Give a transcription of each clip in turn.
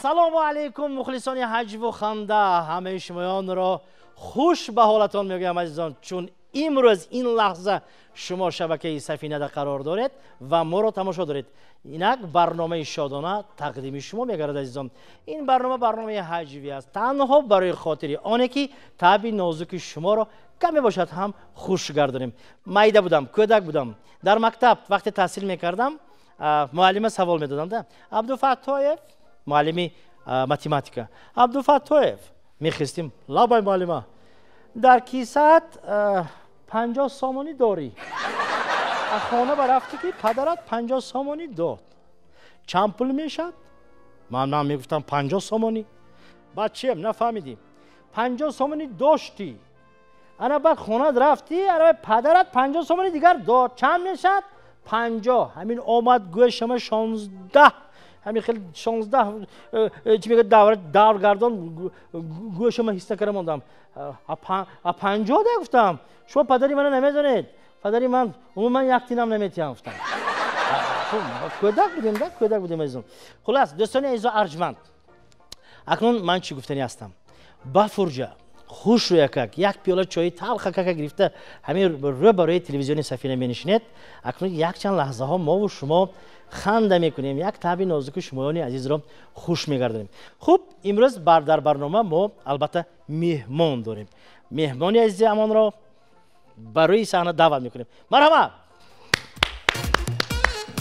سلام علیکم مخلصان حج و خنده، همه شمایان را خوش به حالتان میگویم عزیزان، چون امروز این لحظه شما شبکه سفینه در قرار دارید و ما را تماشا دارید. اینک برنامه شادانه تقدیم شما میگردد عزیزان. این برنامه حجوی است، تنها برای خاطر آنه که طبع نازک شما را کمی باشد هم خوش گردانیم. میده بودم، کودک بودم، در مکتب وقتی تحصیل میکردم معلم سوال میدادم. عبدالفتاح معلمی ماتماتیکا، عبدالفتاح میخواستیم لابای معلمه در کیسات 50 سامانی داری؟ خانه برفتی که پدرت 50 سامانی داد، چند پول میشد؟ من میگفتم 50 سامانی. بچه‌ام نفهمیدیم 50 سامانی داشتی، انا بعد خانه رفتی برای پدرت 50 سامانی دیگر داد، چند میشد؟ 50. همین آمد گوی شما 16، همین خیلی 16 چی میگه دور گردان گوی شما حس کردم موندم. 50 گفتم شما پدری منو نمیدونید، پدری من عموما یک تینم نمیتونم گفتم. کودک بودیم عزیزم. خلاص دوستان عزیز ارجمند، اکنون من چی گفتنی هستم؟ با فرجه خوش رو یک پیاله چای تلخ گرفته همین رو برای تلویزیون سفینه می‌نشینید. اکنون یک چند لحظه ها ما و شما خنده میکنیم، یک طبع نازک شمایان عزیز را خوش میگردانیم. خب امروز در برنامه ما البته مهمان داریم. مهمانی عزیز امان را برای صحنه دعوت میکنیم. مرحبا.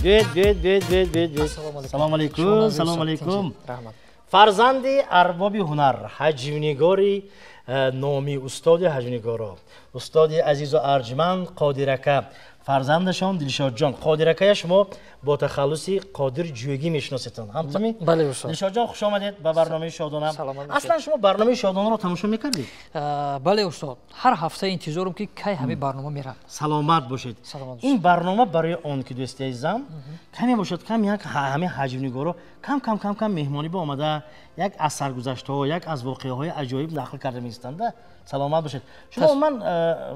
بیاید. سلام علیکم. سلام علیکم. فرزند ارباب هنر، حجونگاری نامی، استاد حجونگارا، استاد عزیز و ارجمند قادرکه، فرزندشان دلشاد جان. قادرکه شما با تخلصی قادر جویگی میشناسیدن، همونطوری؟ بله استاد. دلشاد جان خوش آمدید به برنامه شادانه. اصلا شما برنامه شادانه رو تماشا میکردید؟ بله استاد، هر هفته انتظارم که کی همین برنامه میره. سلامت باشید. این برنامه برای آن که دوستی عزیزم کمی باشد، کم یک همه حجونگارا کم مهمانی با آمده یک از سرگذشته ها، یک از واقعه های عجایب نقل کرده میستند. سلامت باشید. شما من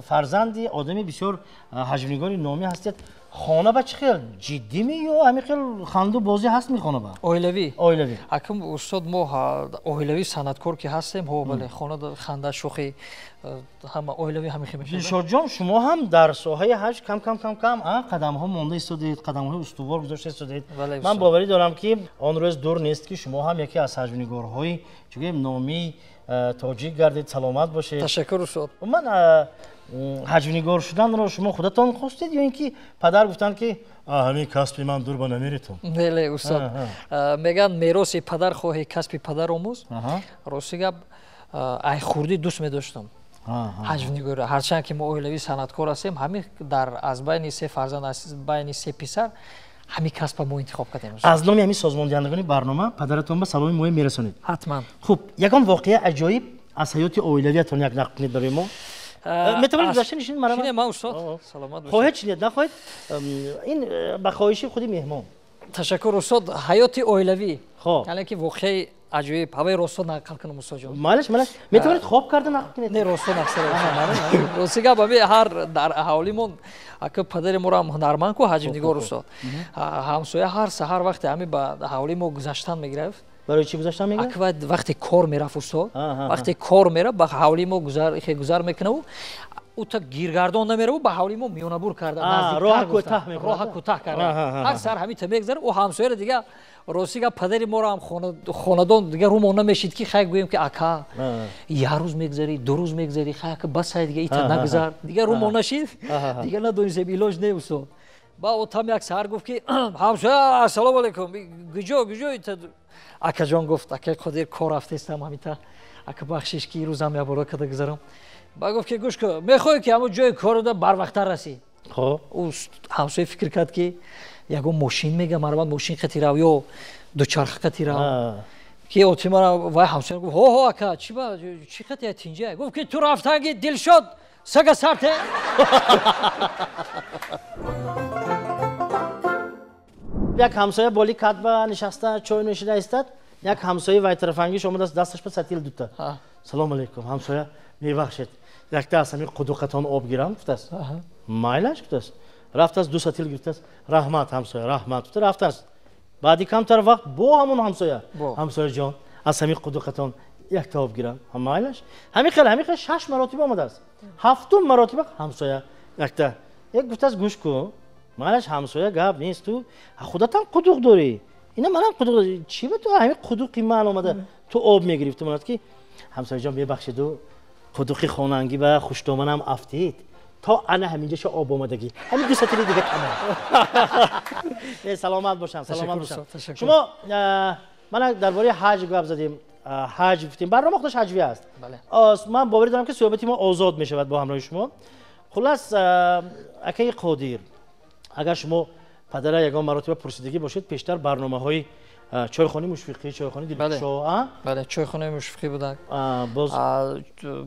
فرزندی آدمی بسیار حجونگاری نامی هستید. خانه با چه خیلی جدی می یا همین خیلی خنده بازی هست می خانه با؟ اویلوی. اکم استاد ما اویلوی صنعتکار که هستیم، ها بله خانه خنده شوخی همه اویلوی همین خیلی میشه. دلشاد جان شما هم در ساحه حج کم قدم ها مونده ایستادید، قدم های استوار گذاشته ایستادید. من باوری دارم که آن روز دور نیست که شما هم یکی از حجونگارهای چگه نامی تاجیک گردید. سلامت باشید. تشکر استاد. من حجونگار شدن رو شما خودتان خواستید یا اینکه پدر گفتن که همین کسب من دور با نمیری تو؟ بله استاد. میگن میراث پدر خواهی کسب پدر آموز. راستی گپ ای خوردی دوست می‌داشتم. حجونگار هرچند که ما اویلوی صنعتکار هستیم، همین در از بین سه فرزند، از بین سه پسر همین کسب ما انتخاب کردیم. از نام همین سازمان دهندگان برنامه پدرتون به سلام ما میرسونید. حتما. خب یکم واقعه عجایب از حیات اویلویتون یک نقل کنید برای ما. میتونید داشته نشین مرا؟ شینه ما استاد. سلامت باشید. خواهید چنید نخواهید؟ این به خواهش خودی مهمان. تشکر استاد. حیات اویلوی. خب. یعنی که واقعی عجیب هوای راست نقل کنم استاد جان. مالش میتونید خواب کرده نقل کنید؟ نه راست نقل. راستی گپ هر در اهالیمون اگه پدر ما هم هنرمند کو حجونگار استاد. همسایه هر سحر وقتی همین با اهالی ما گذشتن میگرفت. برای چی گذاشتن میگه؟ اکو وقتی کار میرفت استاد، وقتی کار میره با حوالی ما گذار میکنه و او تا گیرگردان نمیره و با حوالی ما میونه بور کرده، راه کوتاه کرده. هر سر همین تا میگذره و همسایه دیگه راستی پدر ما رو هم خاندان دیگه رو ما نمیشید که خیلی گویم که اکا یه روز میگذری، دو روز میگذری، خیلی که بس دیگه ایتا نگذار دیگه رو ما نشید دیگه ندونیم علاج نه استاد. با اوتام یک سحر گفت که همسایه سلام علیکم گجو اکا جان گفت اکا قدر کار رفته استم همیتا اکا بخشش که روزم یا برو کده گذارم با گفت که گوش کن میخوای که همون جای کار رو بر وقت رسی خب او همسایه فکر کرد که یگو ماشین میگه مربوط ماشین خطی رو یا دوچرخه خطی رو که اوتی مرا وای همسایه گفت هو اکا چی خطی تینجا گفت که تو رفتنگی دل شد سگه سرته یک همسایه بالی کاتبا نشسته چای نوشیده ایستاد یک همسایه وای طرفنگیش اومد دستش به ستیل دوتا سلام علیکم همسایه میبخشید یک تا از همین قدوقتان آب گیرم گفت است مایلش گفت است رفت است 2 ستیل گرفت است رحمت همسایه رحمت گفت رفت است بعدی کمتر وقت با همون همسایه جان از همین قدوقتان یک تا آب گیرم مایلش همین خیلی 6 مراتب آمده است 7 مراتب همسایه یک تا یک گفت است گوش کن مالش همسایه گپ نیست تو خودت هم قدوق داری اینا منم قدوق چی به تو همین قدوقی من اومده تو آب میگیری تو منات که همسایه جان ببخشید و قدوقی خوننگی و خوشتومنم افتید تا انا همینجاش آب اومدگی همین 2 ستیل دیگه تمام سلامت باشم شما من درباره حج گپ زدیم حج گفتیم برنامه خودش حجوی است من باور دارم که صحبت ما آزاد میشود با همراه شما خلاص اکی قادر اگر شما پدر یگان مراتب پرسیدگی باشید پیشتر برنامه‌های چایخانه مشفقی چایخانه دلکشا بله چایخانه مشفقی بود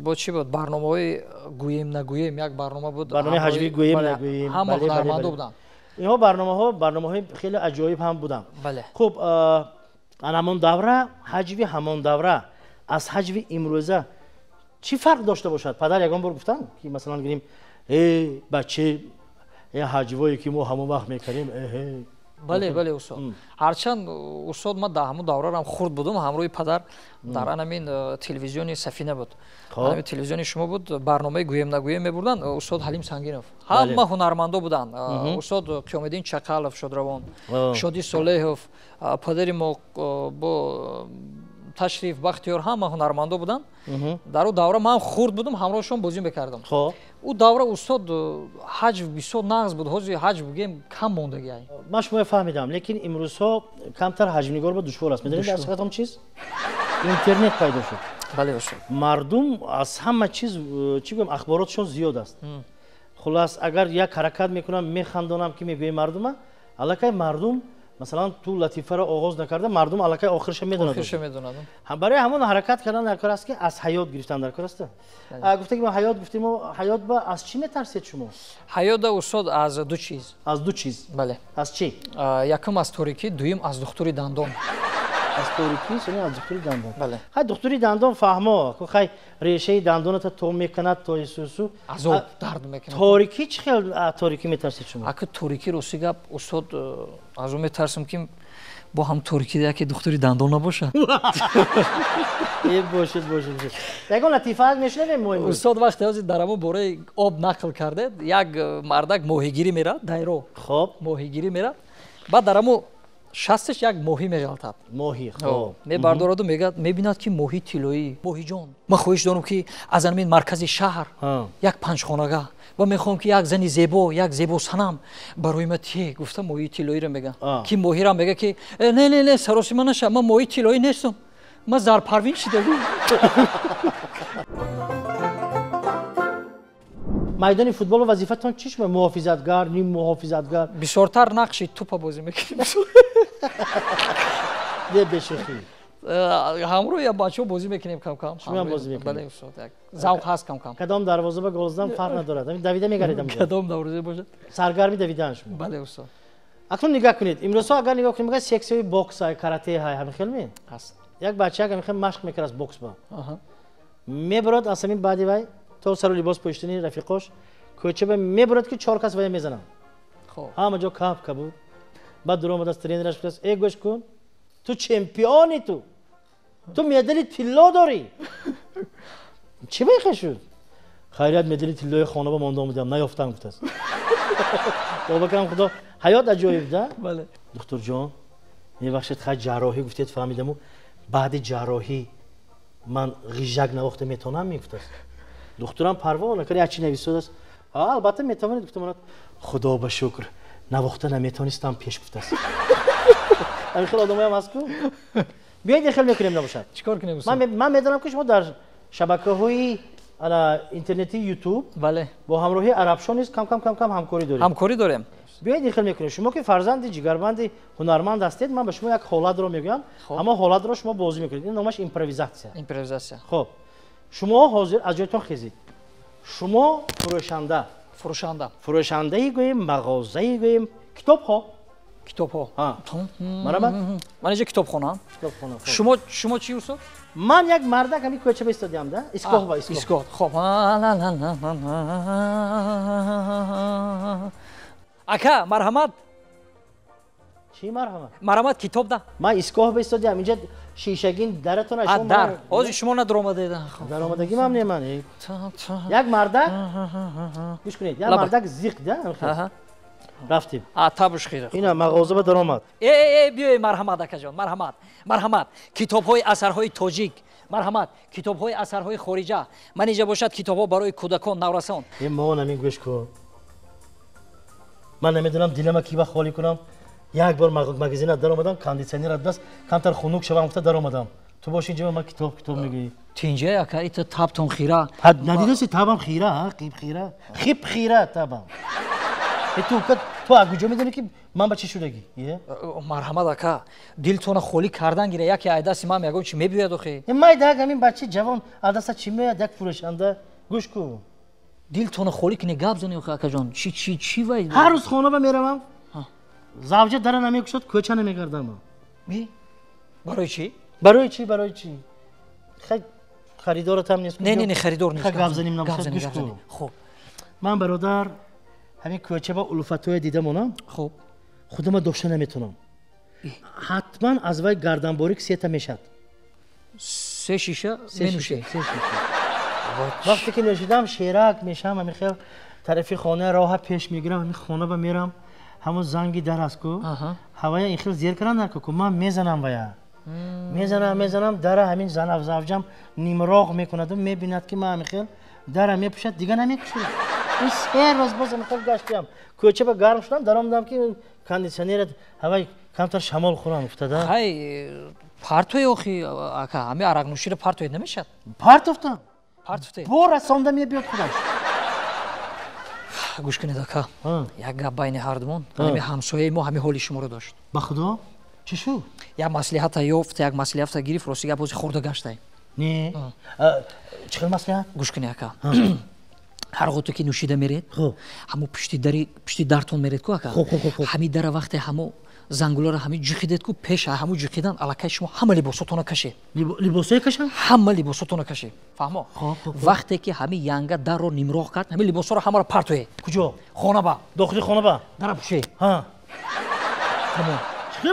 با چی بود برنامه‌های گویم نگویم یک برنامه بود برنامه حجوی گویم نگویم هم هنرمندا بودن اینها برنامه‌های خیلی عجایب هم بودن بله خب همون دوره حجوی همون دوره از حجوی امروزه چی فرق داشته باشد پدر یگان بار گفتن که مثلا گفتیم ای بچه این حجوایی که ما همون وقت میکردیم بله استاد هرچند استاد ما در همون دوره هم خورد بودم همراه پدر در همین تلویزیونی سفینه بود همین تلویزیونی شما بود برنامه گویم نگویم میبردن استاد حلیم سنگینов همه هنرمندا بودن استاد قیامالدین چقلов شادروان شادی صالحов پدر ما با تشریف بختیار همه هنرمندا بودن در اون دوره من خورد بودم همراهشون بازی میکردم او دوره استاد حج بسیار نقص بود حاجی حج بگیم کم موندگی من شما فهمیدم لیکن امروز ها کمتر حجم نگار با دشوار است میدونید در صورت چیز اینترنت پیدا شد بله استاد مردم از همه چیز چی بگم اخباراتشون زیاد است خلاص اگر یک حرکت میکنم میخندونم که میگویم مردم الکی مردم مثلا تو لطیفه را آغاز نکرده مردم الکی آخرش میدونن برای همون حرکت کردن در کار است که از حیات گرفتن در کار است گفته که ما حیات گفتیم حیات با از چی میترسید شما حیات استاد از 2 چیز بله از چی یکم از تاریکی دویم از دکتری دندان از تاریکی سنی از دکتری دندان بله خیلی دکتری دندان فهمه که خیلی ریشه دندانت تو میکند تو سوسو عذاب درد میکنه تاریکی چه خیلی تاریکی میترسید شما اگه تاریکی رو سیگاب استاد از اون میترسم که با هم تاریکی دیگه که دکتری دندان نباشه باشید یکم لطیفه میشنویم مهم استاد وقتی از درمو باره آب نقل کرده یک مردک ماهیگیری میره دایرو خب ماهیگیری میره بعد درمو شستش یک ماهی میغلطد ماهی خب میبردارد و میبیند که ماهی طلایی ماهی جان من خواهش دارم که از همین مرکز شهر یک پنجخانگاه و میخوام که یک زنی زیبا یک زیبا صنم برای من تی گفتم ماهی طلایی رو میگه که ماهی را میگه که نه سراسی من نشه من ماهی طلایی نیستم من زرپروین شده بودم میدان فوتبال و وظیفتون چیش محافظتگر نیم محافظتگر بسیارتر نقش توپ بازی میکنیم ده بشخی همراه یا بچه‌ها بازی میکنیم کم شما هم بازی میکنید بله استاد ذوق هست کم کدام دروازه به گل زدن فرق نداره همین دویده میگردم کدام دروازه باشه سرگرمی دویدن شما بله استاد اکنون نگاه کنید امروز اگر نگاه کنیم میگه سکسی باکس های کاراته های همین خیلی می هست یک بچه اگر میخواد مشق میکنه از باکس با میبرد از همین بعدی وای تو سر لباس پوشیدنی رفیقاش کوچه به میبرد که 4 کس وای میزنن خب همه جا کاپ بود بعد درو اومد از ترینرش گفت ای گوش کن تو چمپیونی تو مدال طلا داری چی میخوای شد خیریت مدال طلای خانه با مونده اومدم نیافتم گفت است بابا کم خدا حیات عجایب ده بله دکتر جان میبخشید خیلی جراحی گفتید فهمیدم بعد جراحی من غیژک نواخته میتونم میگفت است دکترم پروا نکردی هرچی نویسود است البته میتونید گفتم خدا به شکر навохта наметонистам пеш гуфтаст. Ами хел одамоям ҳаст ку? Биёед хел мекунем набошад. Чикор кунем? Ман медонам ки шумо дар шабакаҳои интернети YouTube бо ҳамроҳии Арабшон низ кам ҳамкорӣ дорем. ҳамкорӣ дорем. биёед хел мекунем. Шумо ки фарзанди ҷигарбанди ҳунарманд ҳастед, ман ба шумо як ҳолатро мегӯям. ҳамон ҳолатро шумо бозӣ мекунед. ин номаш импровизатсия. Хоб. шумо ҳозир аз ҷойтон хезед. шумо фурӯшандаи гӯем, мағозаи гӯем, китобҳо. Марҳамат. Ман инҷа китобхона. Шумо чӣ устод? Ман як мардак ҳамин кӯчаба истодиам да. Искоҳ. Хоб. Ака, марҳамат. Чӣ марҳамат? Марҳамат, китоб да. Ман искоҳ истодиам. Инҷа шишагин даратон ашо. Дар. Ҳозир шумо надромадед. Даромадагим не ман. Як мардак. Гӯш кунед. Як мардак зиқ да. рафтем. Табуш хира. Ина мағозаба даромад. Биёй марҳамат акаҷон, марҳамат. Китобҳои асарҳои тоҷик. Марҳамат. Китобҳои асарҳои хориҷа. Ман инҷа бошад китобҳо барои кӯдакон, наврасон. Мон ҳамин гӯш кун. Ман намедонам дилама ки вақт холӣ кунам. Як бор магазина даромадам, кондитсионер даст, камтар хунук шавам, гуфта даромадам. Ту боши инҷа ман китоб мегӯӣ. Тинҷа ака, ита табтон хира. Надидаси табам хира, хиб хира табам. ту аз куҷо медонӣ ки ман ба чӣ шудагӣ? Марҳамат ака, дилтона холӣ кардан гира, яке аз дасти ман ягон чӣ мебиёяд охе? Май даг ҳамин бачи ҷавон аз даста чӣ меояд, як фурӯшанда гӯш кун. Дилтона холӣ кунӣ гап зани охе акаҷон. Чӣ вай? Ҳар рӯз хона меравам. Завҷа дара намекушад, кӯча намегардам. Барои чӣ? Барои чӣ? Харидоратам нест. Не, харидор нест. Гап заним набошад, гӯш кун. Хуб. Ман бародар ҳамин кӯчаба улфатое дидамонам. Хуб. худама дошта наметонам. ҳатман аз вай гарданборик сета мешад. се шиша менӯшед? вақте ки нӯшидам шерак мешам, ҳамин хел тарафи хона роҳа пеш мегирам, ҳамин хона ба мерам, ҳамон занги дар аст ку. ҳавая ин хел зер кардан ку ман мезанам вая. мезанам дара ҳамин завҷам нимроғ мекунад, мебинад ки ман ҳамин хел дара мепӯшад, дига намекушад. ин се рӯз боз ҳамин хел гаштам. кӯчаба гарм шудам, даромадам ки кондитсионерат ҳавай камтар шамол хӯрам уфтада. Хай партои охи ака, ҳамин арақнӯширо партоед намешад? Партофтам. Партофтед? Бо расонда мебиёд худаш. гӯш кунед ака, як гап байни ҳардумон, ҳамин ҳамсояи мо ҳамин ҳоли шуморо дошт. ба худо? чӣ шуд? як маслиҳата ёфт, як маслиҳата гирифт, рости гап бози хурда гаштай. Не. чӣ хел маслиҳат? гӯш кунед ака. ҳар вақте ки нӯшида меред, ҳамо пишти дартон меред ку ака. ҳамин дара вақте ҳамо зангулора ҳамин ҷиқидед ку пеша ҳамо ҷиқидан аллакай шумо ҳама либосотона кашед. либосое кашам? ҳама либосотона кашед. фаҳмо? вақте ки ҳамин янга дарро нимроғ кард, ҳамин либосоро ҳамаро партоед. куҷо? хонаба. дохили хонаба? дара пӯшед.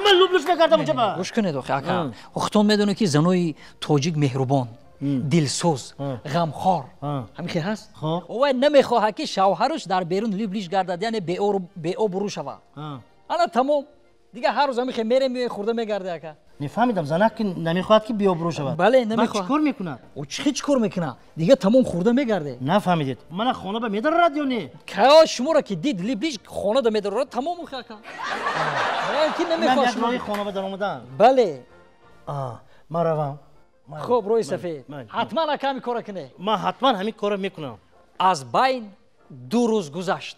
ман лублуш мекардам унҷа ба. гӯш кунед охе ака. охтон медонед ки занои тоҷик меҳрубон, дилсӯз, ғамхор ҳамин хел ҳаст. вай намехоҳад ки шавҳараш дар берун либлиш гардад, яъне беобрӯ шавад. ана тамом. дига ҳар рӯз ҳамин хел мерем хурда мегарда ака. нефаҳмидам, занак ки намехоҳад ки беобрӯ шавад. бале, намехоҳад. чӣ кор мекунад? чӣ кор мекунад? дига тамом хурда мегарде. нафаҳмидед. мана хонаба медарад ё не? ка шуморо ки дид либлиш хонада медарад, тамом охе ака. ки намехоҳад шумо як хонаба даромадан. бале. ман равам. хуб, роҳи сафед. ҳатман ака ҳамин кора кунед. ман ҳатман ҳамин корро мекунам. аз байн 2 рӯз гузашт.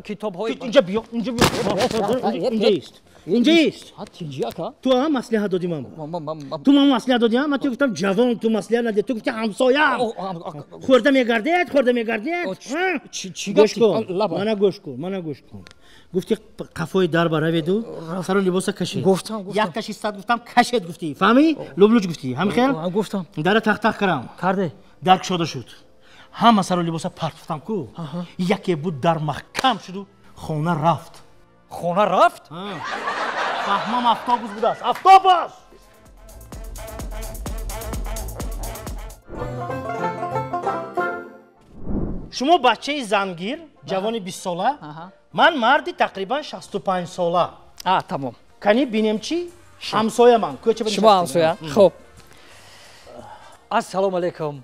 китобҳои инҷа биё, инҷа ист. инҷа ист. ту маслиҳат додӣ ман. ту ман маслиҳат додӣ? ман ту гуфтам ҷавон, ту маслиҳат надиҳ. ту гуфти ҳамсоям. хӯрда мегардед, хӯрда мегардед. мана гӯш кун. гуфти қафои дар ба раведу, сару либоса кашед. гуфтам. як каши сад гуфтам кашед гуфтӣ. фаҳмӣ? лублуч гуфтӣ. ҳамин хел? гуфтам. дара тах карам. карде? дар кушода шуд. ҳама сару либоса партофтам ку. яке буд дар маҳкам шуду, хона рафт. хона рафт? фаҳмам автобус будааст. автобус! шумо бачаи зангир, ҷавони 20 сола, ман марди тақрибан 65 сола. тамом. кани бинем чӣ? ҳамсояман. шумо ҳамсоя? хуб. ассалому алайкум.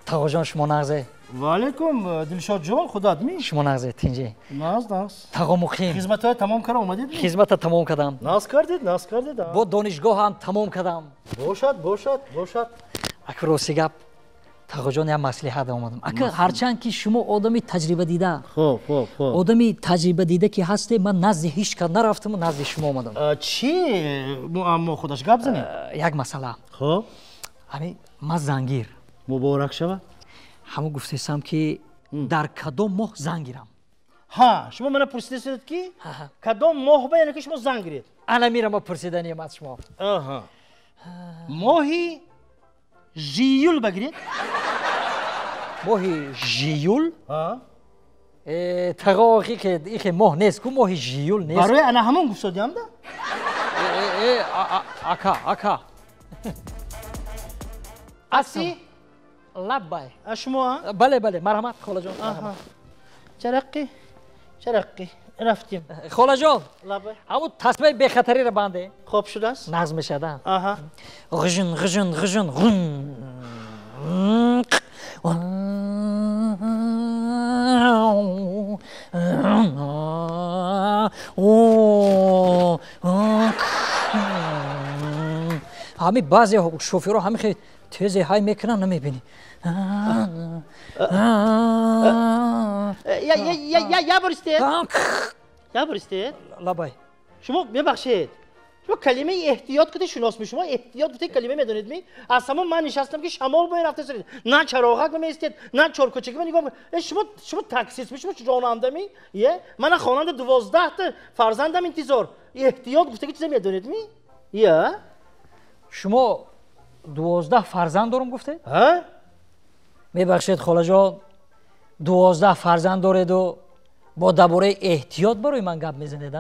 тағоҷон шумо нағзе. وعلیکم دلشاد جان خودت می شما نغزید اینجا ناز تقام مقیم خدمت های تمام کردم اومدید می خدمت تمام کردم ناز کردید با دانشگاه هم تمام کردم باشد اکر روسی گپ تقا جان یه مصلحت اومدم اکر هرچند که شما آدمی تجربه دیده خوب آدمی تجربه دیده که هستی من نزد هیچ کس نرفتم و نزد شما اومدم چی معما خودش گپ زنی یک مسئله خب همین من زنگیر مبارک شود همون گفتم که در کدام ماه زنگ گیرم ها شما منو پرسیدید که کدام ماه یعنی که شما زنگ گیرید انا میرم پرسیدنی از شما آها ماهی ژیول بگیرید ماهی ژیول ها تقاقی که این ماه نیست کو ماهی ژیول نیست برای انا همون گفتم ده اکا اسی لبای شما بله مرحمت خاله جان چرقی رفتیم خاله جان لبای همون تسبیح بی خطری رو بنده خوب شده است نظم شدن آها غژن همین بعضی شوفیرها همین خیلی تیزی های میکنن نمیبینی یا برستید لبای شما ببخشید شما کلمه احتیاط کتی شناس می شما احتیاط کتی کلمه میدونید می از همون من نشستم که شمال باید رفته سرید نه چراغک میستید نه چارکوچگی نگاه شما تاکسیست می شما راننده می یه من خواننده 12 تا فرزندم انتظار احتیاط گفته که چیزی میدونید می یا شما 12 فرزند دارم گفته ها میبخشید خاله جان 12 فرزند دارید و با درباره احتیاط برای من گپ میزنید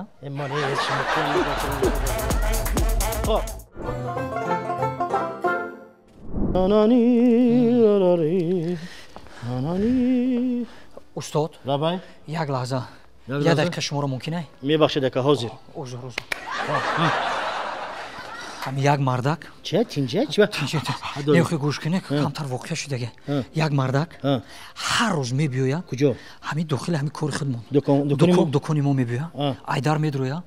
خب استاد لبای یک لحظه یه دقیقه شما رو ممکنه میبخشید که حاضر اوزر هم یک مردک چه تینجه نمیخوای گوش کنی کمتر واقع شده یک مردک هر روز میبیوید کجا همین داخل همین کار خودمون دکانی ما میبیوید ایدر میدروید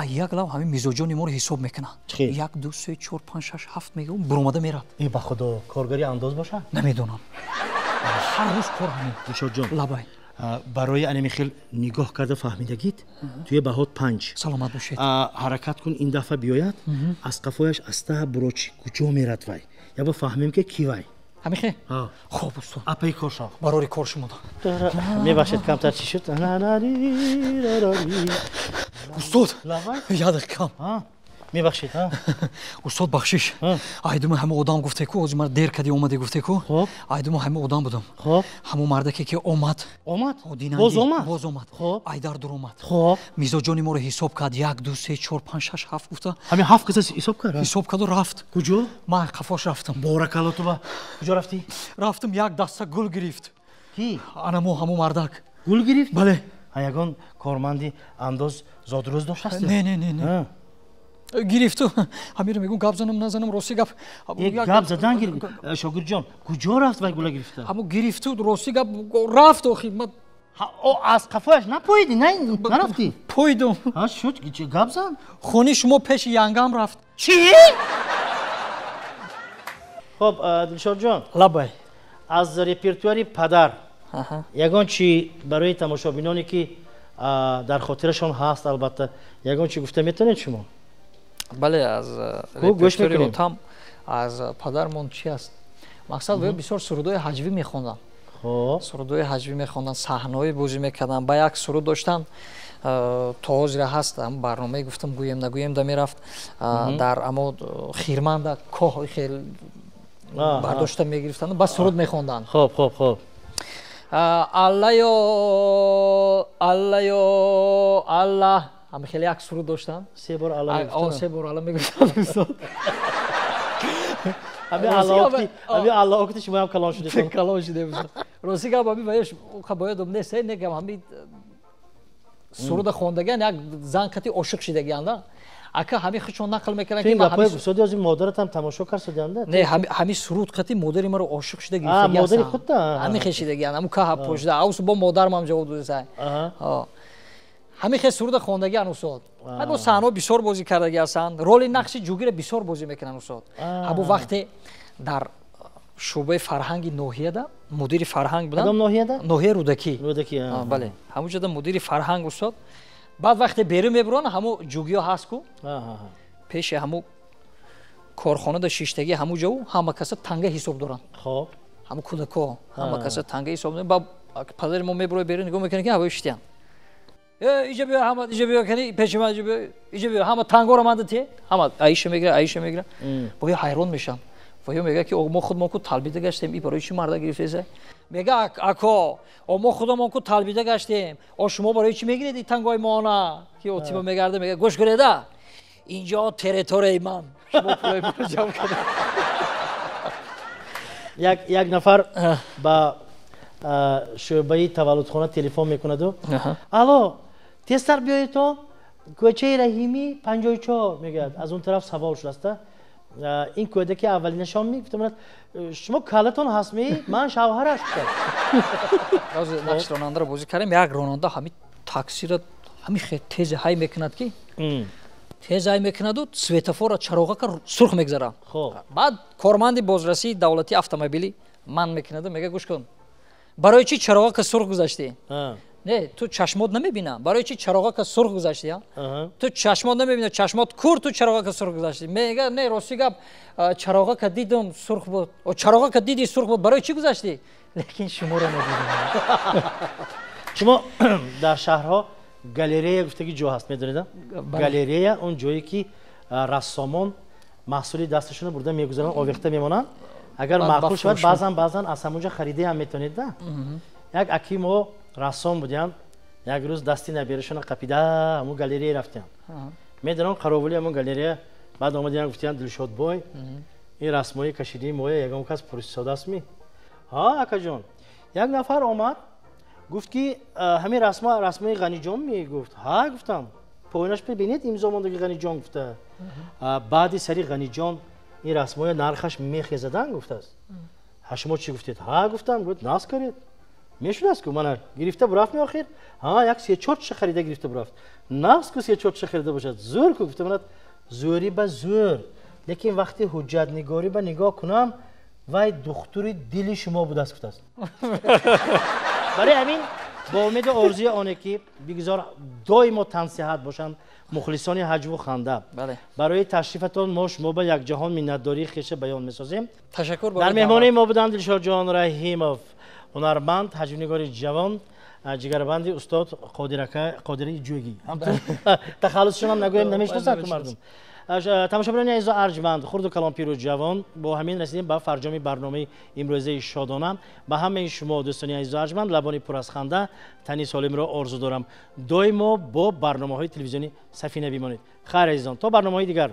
یک لب همین میزوجانی ما رو حساب میکنه 1 2 3 4 5 6 7 میگه برآمده میره ای با خدا کارگری انداز باشه نمیدونم هر روز کار همین دشاد جان لبای برای انمی خیل نگاه کرده فهمیدگید توی بهات 5 سلامت باشید حرکت کن این دفعه بیاید از قفایش استه بروچ کجا میرد وای یا با فهمیم که کی وای همیشه خوب استاد اپی کارشا برای کار شما میبخشید کمتر چی شد استاد یاد کم میبخشید استاد بخشش ایدم همه آدم گفته کو از من دیر کردی اومدی گفته کو خب ایدم همه آدم بودم خب همون مردکی که اومد باز اومد خب ایدر در اومد خب میزوجانی ما رو حساب کرد 1 2 3 4 5 6 7 گفته همین 7 قصه حساب کرد حساب کرد و رفت کجا من قفاش رفتم بارک الله تو کجا رفتی رفتم یک دسته گل گرفت کی انا همون مردک گل گرفت بله یگان کارمندی انداز زادروز داشت هستی نه گرفتو همین رو میگم گپ زنم نزنم راستی گپ یک گپ زدن گیر شاگرد جان کجا رفت و گل گرفته همون گرفتو راستی گپ رفت و خدمت او از قفاش نپویدی نه نرفتی پویدم ها شد چه گپ زن خونی شما پیش ینگم رفت چی خب دلشاد جان لبای از رپرتواری پدر یگان چی برای تماشابینانی که در خاطرشون هست البته یگان چی گفته میتونید شما بله از رپرتوری اوتام از پدرمون چی است مقصد باید بسیار سرودهای حجوی میخوندن سرودهای حجوی میخوندن صحنه‌های بازی میکردن با یک سرود داشتن تا حاضر هستم برنامه گفتم گویم نگویم دا میرفت در اما خیرمند کوه خیلی برداشته میگرفتن بس سرود میخوندن خب الله یو الله همه خیلی یک سرود داشتن 3 بار الله 3 بار الله میگفتن استاد همین الله وقتی شما هم کلام شده بود راستی که باید باید نیست نگم همین суруда хондаган як зан кати ошиқ шидаганда ака ҳами хичон нақл мекарданд ки гапои гуфтоди аз модарат ҳам тамошо карсоданда не ҳами суруд кати модари маро ошиқ шида гирифтаган модари худда ҳами хешидаган ҳаму каҳа пошда аус бо модарам ҳам ҷавоб додаса ҳами хе суруда хондаган усод ҳабо саҳно бисёр бозӣ кардаги ҳастанд роли нақши ҷугира бисёр бозӣ мекунанд усод ҳабо вақте дар шӯъбаи фарҳанги ноҳияда мудири фарҳанг буданд кадом ноҳияда ноҳияи рӯдакӣ бале ҳамун ҷода мудири фарҳанг усод баъд вақте берун мебуранд ҳаму ҷугиё ҳаст ку пеши ҳаму корхонада шиштагӣ ҳаму ҷаву ҳама каса танга ҳисоб доранд хоб ҳаму кӯдако ҳама каса танга ҳисоб доранд ба падари мо мебурояд берун нигоҳ мекунад ки ҳавои шитиян иҷа биё ҳама иҷа биё кани пеши ман иҷа биё ҳама тангоро манда тие ҳама аиша мегира боё ҳайрон мешам воё мега ки мо худмон ку талбида гаштем и барои чӣ марда гирифтеса мега ако мо худамон ку талбида гаштем шумо барои чӣ мегиред и тангои моана ки отиба мегарда мега гӯш кунеда инҷо территорияи ман шумо пулои маро ҷамъ кунед як нафар ба шӯъбаи таваллудхона телефон мекунаду алло тезтар биёед то кӯчаи раҳимӣ 54 мегӯяд аз он тараф савол шудааста ин кӯдаки аввалинашон мегуфтам шумо калатон ҳастми ман шавҳараш будам нақши ронандаро бозӣ кардем як ронанда ҳами таксира ҳами хеле тезе ҳай мекунад ки тезе ҳай мекунаду светофора чароғака сурх мегзара баъд корманди бозрасии давлатии автомобилӣ ман мекунаду мега гӯш кун барои чӣ чароғака сурх гузашти не ту чашмот намебина барои чӣ чароғака сурх гузашти ту чашмот намебина чашмот кур ту чароғака сурх гузашти мега не рости гап чароғака дидум сурх буд чароғака диди сурх буд барои чӣ гузашти лекин шуморо надидам шумо дар шаҳрҳо галерея гуфтаги ҷо ҳаст медонед галерея он ҷое ки рассомон маҳсули дасташонро бурда мегузаранд овехта мемонанд агар маъқул шавад баъзан аз ҳамунҷа харида ҳам метавонед да як аки мо рассом будем як рӯз дасти наберашона қапида ҳамун галерея рафтем медонам қаровули ҳамун галерея баъд омадем гуфтиян дилшодбой ин расмои кашидии моя ягон кас пурсисодастми акаҷон як нафар омад гуфт ки ҳамин расмои ғаниҷон мегуфт гуфтам поинаш бинед имзо мондаги ғаниҷон гуфта баъди сари ғаниҷон ин расмоя нархаш мехезадан гуфтааст шумо чӣ гуфтед гуфтам гуфт нас каред мешудааст ку мана гирифта бурафтми охир як 3-4 чиша харида гирифта бурафт нақс ку 3-4 чиша харида бошад зӯр ку гуфтам зӯрӣ ба зӯр лекин вақти ҳуҷҷатнигорӣ ба нигоҳ кунам вай духтури дили шумо будааст гуфтааст барои ҳамин бо умеду орзуи оне ки бигзор доимо тансиҳат бошанд мухлисони ҳаҷву ханда барои ташрифатон мо шумо ба якҷаҳон миннатдории хеша баён месозем дар меҳмонии мо буданд дилшодҷон раҳимов ҳунарманд ҳаҷвнигори ҷавон ҷигарбанди устод қодираи ҷӯгӣ тахаллусшон ҳам нагӯем намешиносанд ку мардум тамошобинони азизу арҷманд хурду калонпиру ҷавон бо ҳамин расидем ба фарҷоми барномаи имрӯзаи шодона ба ҳамаи шумо дӯстони азизу арҷманд лабони пур аз ханда тани солимро орзу дорам доимо бо барномаҳои телевизиони сафина бимонед хайр азизон то барномаҳои дигар